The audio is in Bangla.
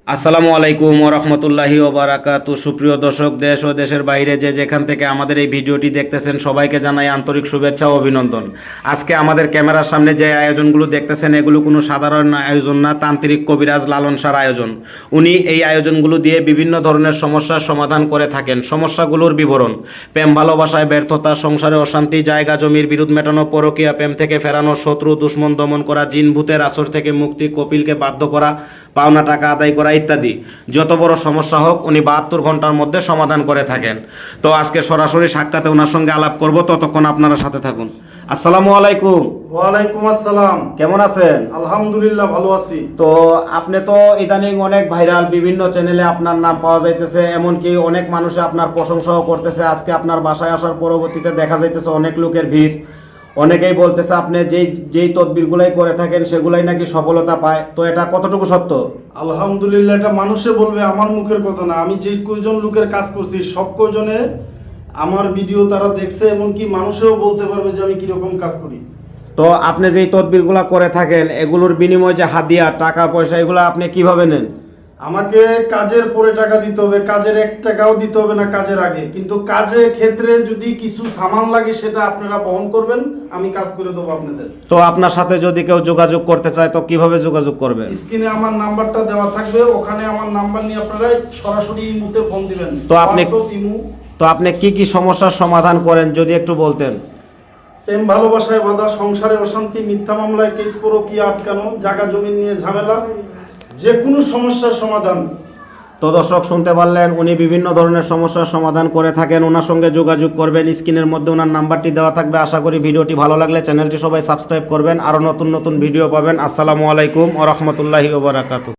আসসালামু আলাইকুম ওয়া রাহমাতুল্লাহি ওয়া বারাকাতু। সুপ্রিয় দর্শক, দেশ ও দেশের বাইরে যে যেখান থেকে আমাদের এই ভিডিওটি দেখতেছেন সবাইকে জানাই আন্তরিক শুভেচ্ছা ও অভিনন্দন। আজকে আমাদের ক্যামেরার সামনে যে আয়োজনগুলো দেখতেছেন এগুলো কোনো সাধারণ আয়োজন না, তান্ত্রিক কবিরাজ লালন শাহর আয়োজন। উনি এই আয়োজনগুলো দিয়ে বিভিন্ন ধরনের সমস্যার সমাধান করে থাকেন। সমস্যাগুলোর বিবরণ: প্রেম ভালোবাসায় ব্যর্থতা, সংসারে অশান্তি, জায়গা জমির বিরোধ মেটানো, পরকীয়া, প্রেম থেকে ফেরানো, শত্রু দুশ্মন দমন করা, জিন ভূতের আসর থেকে মুক্তি, কপিলকে বাধ্য করা, পাওনা টাকা আদায় করা ইত্যাদি। যত বড় সমস্যা হোক উনি 72 ঘন্টার মধ্যে সমাধান করে থাকেন। তো আজকে সরাসরি সাক্ষাতে ওনার সঙ্গে আলাপ করব, ততক্ষণ আপনারা সাথে থাকুন। আসসালামু আলাইকুম। ওয়ালাইকুম আসসালাম। কেমন আছেন? আলহামদুলিল্লাহ, ভালো আছি। তো আপনি তো ইদানিং অনেক ভাইরাল, বিভিন্ন চ্যানেলে আপনার নাম পাওয়া যাইতেছে, এমনকি অনেক মানুষে আপনার প্রশংসাও করতেছে। আজকে আপনার বাসায় আসার পরবর্তীতে দেখা যাইতেছে অনেক লোকের ভিড়। অনেকেই বলতেছে আপনি যেই যেই তদবিরগুলাই করে থাকেন সেগুলাই নাকি সফলতা পায়। তো এটা কতটুকু সত্য? আলহামদুলিল্লাহ, এটা মানুষে বলবে, আমার মুখের কথা না। আমি যে কয়জন লোকের কাজ করছি সব কয়জনে আমার ভিডিও তারা দেখছে, এমনকি মানুষেও বলতে পারবে যে আমি কিরকম কাজ করি। তো আপনি যেই তদবিরগুলা করে থাকেন এগুলোর বিনিময়ে যে হাদিয়া টাকা পয়সা এগুলো আপনি কিভাবে নেন? আমাকে কাজের পরে টাকা দিতে হবে, কাজের 1 টাকাও দিতে হবে না কাজের আগে। কিন্তু কাজের ক্ষেত্রে যদি কিছু সামান লাগে সেটা আপনারা বহন করবেন, আমি কাজ করে দেবো আপনাদের। তো আপনার সাথে যদি কেউ যোগাযোগ করতে চায় তো কিভাবে যোগাযোগ করবে? স্ক্রিনে আমার নাম্বারটা দেওয়া থাকবে, ওখানে আমার নাম্বার নিয়ে আপনারা সরাসরি ইমুতে ফোন দিবেন। তো আপনি কি কি সমস্যার সমাধান করেন যদি একটু বলতেন? প্রেম ভালোবাসায় বাধা, সংসারে অশান্তি, মিথ্যা মামলায় কেস, পরকীয়া আটকানো, জায়গা জমিন নিয়ে ঝামেলা, যে কোনো সমস্যার সমাধান। তো দর্শক শুনতে পারলেন, উনি বিভিন্ন ধরনের সমস্যার সমাধান করে থাকেন। ওনার সঙ্গে যোগাযোগ করবেন, স্ক্রিনের মধ্যে ওনার নাম্বারটি দেওয়া থাকবে। আশা করি ভিডিওটি ভালো লাগলে চ্যানেলটি সবাই সাবস্ক্রাইব করবেন, আরও নতুন নতুন ভিডিও পাবেন। আসসালামু আলাইকুম ওয়া রাহমাতুল্লাহি ওয়া বারাকাতুহু।